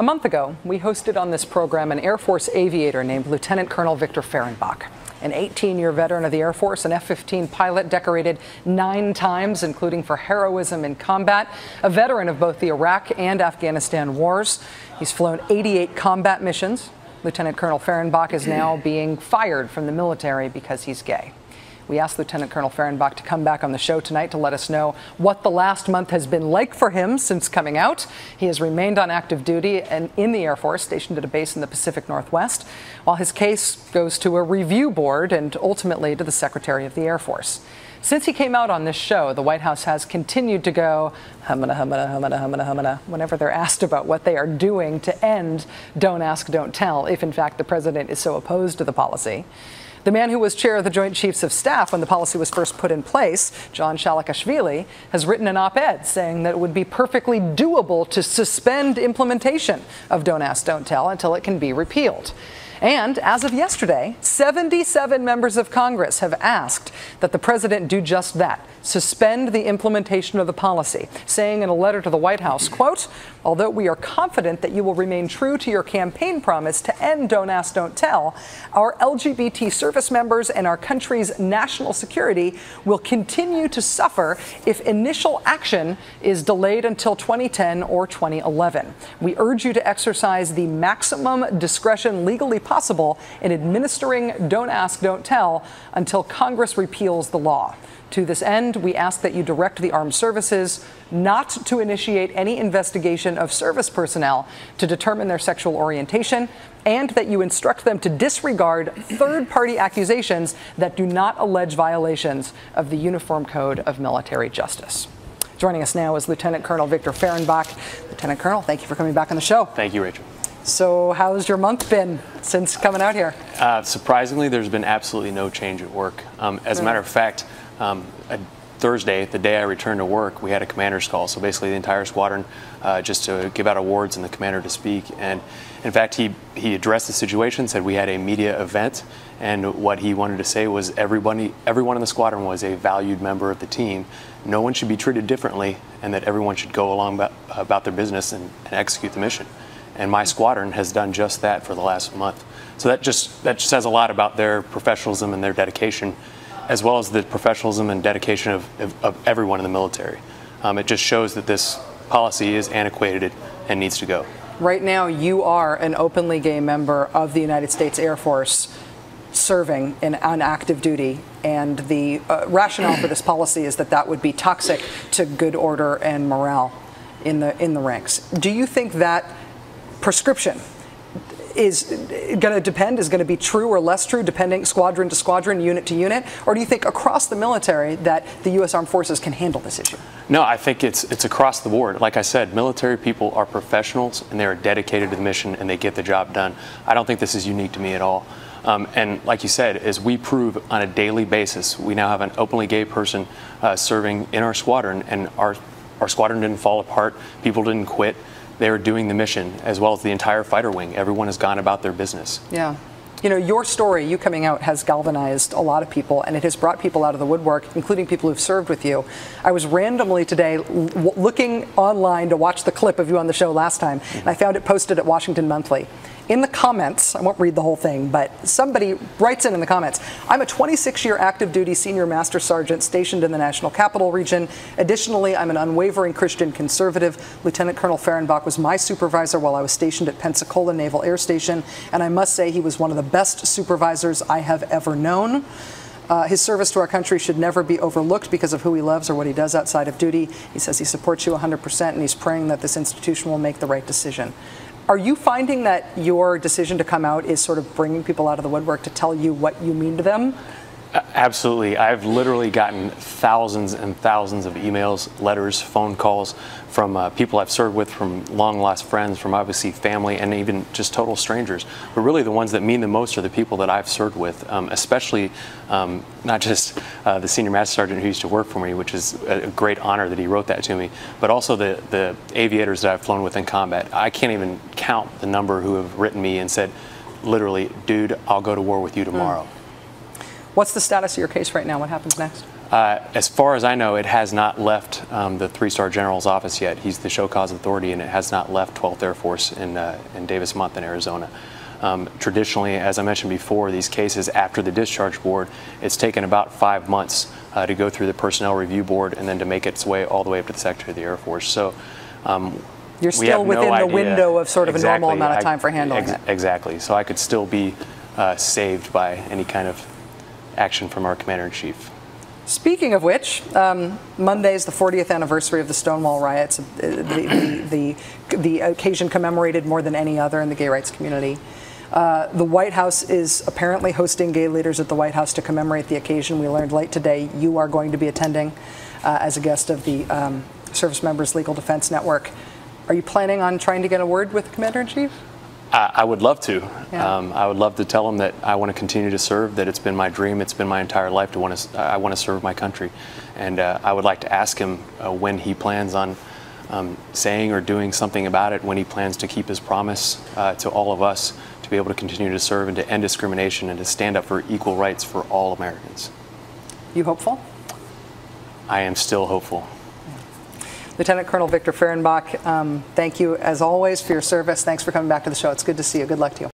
A month ago, we hosted on this program an Air Force aviator named Lieutenant Colonel Victor Fehrenbach. An 18-year veteran of the Air Force, an F-15 pilot decorated 9 times, including for heroism in combat, a veteran of both the Iraq and Afghanistan wars. He's flown 88 combat missions. Lieutenant Colonel Fehrenbach is now being fired from the military because he's gay. We asked Lieutenant Colonel Fehrenbach to come back on the show tonight to let us know what the last month has been like for him since coming out. He has remained on active duty and in the Air Force, stationed at a base in the Pacific Northwest, while his case goes to a review board and ultimately to the Secretary of the Air Force. Since he came out on this show, the White House has continued to go humana, humana, humana, humana, humana, whenever they're asked about what they are doing to end Don't Ask, Don't Tell, if in fact the president is so opposed to the policy. The man who was chair of the Joint Chiefs of Staff when the policy was first put in place, John Shalikashvili, has written an op-ed saying that it would be perfectly doable to suspend implementation of Don't Ask, Don't Tell until it can be repealed. And as of yesterday, 77 members of Congress have asked that the president do just that, suspend the implementation of the policy, saying in a letter to the White House, quote, "Although we are confident that you will remain true to your campaign promise to end Don't Ask, Don't Tell, our LGBT service members and our country's national security will continue to suffer if initial action is delayed until 2010 or 2011. We urge you to exercise the maximum discretion legally possible in administering Don't Ask, Don't Tell until Congress repeals the law. To this end, we ask that you direct the armed services not to initiate any investigation of service personnel to determine their sexual orientation, and that you instruct them to disregard third-party accusations that do not allege violations of the Uniform Code of Military Justice." Joining us now is Lieutenant Colonel Victor Fehrenbach. Lieutenant Colonel, thank you for coming back on the show. Thank you, Rachel. So how's your month been since coming out here? Surprisingly, there's been absolutely no change at work. As a matter of fact, Thursday, the day I returned to work, we had a commander's call. So basically the entire squadron just to give out awards and the commander to speak. And in fact, he addressed the situation, said we had a media event. And what he wanted to say was everyone in the squadron was a valued member of the team. No one should be treated differently, and that everyone should go along about their business and execute the mission. And my squadron has done just that for the last month. So that just says a lot about their professionalism and their dedication, as well as the professionalism and dedication of everyone in the military. It just shows that this policy is antiquated and needs to go. Right now, you are an openly gay member of the United States Air Force serving on active duty, and the rationale for this policy is that that would be toxic to good order and morale in the ranks. Do you think that prescription is going to depend, is going to be true or less true, depending squadron to squadron, unit to unit? Or do you think across the military that the U.S. Armed Forces can handle this issue? No, I think it's across the board. Like I said, military people are professionals and they are dedicated to the mission and they get the job done. I don't think this is unique to me at all. And like you said, as we prove on a daily basis, we now have an openly gay person serving in our squadron, and our squadron didn't fall apart. People didn't quit. They were doing the mission, as well as the entire fighter wing. Everyone has gone about their business. Yeah. You know, your story, you coming out, has galvanized a lot of people, and it has brought people out of the woodwork, including people who've served with you. I was randomly today looking online to watch the clip of you on the show last time, and I found it posted at Washington Monthly. In the comments, I won't read the whole thing, but somebody writes in the comments, "I'm a 26-year active duty senior master sergeant stationed in the National Capital Region. Additionally, I'm an unwavering Christian conservative. Lieutenant Colonel Fehrenbach was my supervisor while I was stationed at Pensacola Naval Air Station, and I must say he was one of the best supervisors I have ever known. His service to our country should never be overlooked because of who he loves or what he does outside of duty. He says he supports you 100%, and he's praying that this institution will make the right decision." Are you finding that your decision to come out is sort of bringing people out of the woodwork to tell you what you mean to them? Absolutely. I've literally gotten thousands and thousands of emails, letters, phone calls from people I've served with, from long-lost friends, from obviously family, and even just total strangers. But really the ones that mean the most are the people that I've served with, especially not just the senior master sergeant who used to work for me, which is a great honor that he wrote that to me, but also the aviators that I've flown with in combat. I can't even count the number who have written me and said, literally, "Dude, I'll go to war with you tomorrow." What's the status of your case right now? What happens next? As far as I know, it has not left the three-star general's office yet. He's the show cause authority, and it has not left 12th Air Force in Davis Month in Arizona. Traditionally, as I mentioned before, these cases after the discharge board, it's taken about 5 months to go through the personnel review board and then to make its way all the way up to the Secretary of the Air Force. So you're still within the window of sort of a normal amount of time for handling it. Exactly. So I could still be saved by any kind of action from our Commander-in-Chief. Speaking of which, Monday is the 40th anniversary of the Stonewall riots, the occasion commemorated more than any other in the gay rights community. The White House is apparently hosting gay leaders at the White House to commemorate the occasion. We learned late today you are going to be attending as a guest of the Service Members Legal Defense Network. Are you planning on trying to get a word with the Commander-in-Chief? I would love to. Yeah. I would love to tell him that I want to continue to serve, that it's been my dream, it's been my entire life I want to serve my country. And I would like to ask him when he plans on saying or doing something about it, when he plans to keep his promise to all of us to be able to continue to serve and to end discrimination and to stand up for equal rights for all Americans. You hopeful? I am still hopeful. Lieutenant Colonel Victor Fehrenbach, thank you as always for your service. Thanks for coming back to the show. It's good to see you. Good luck to you.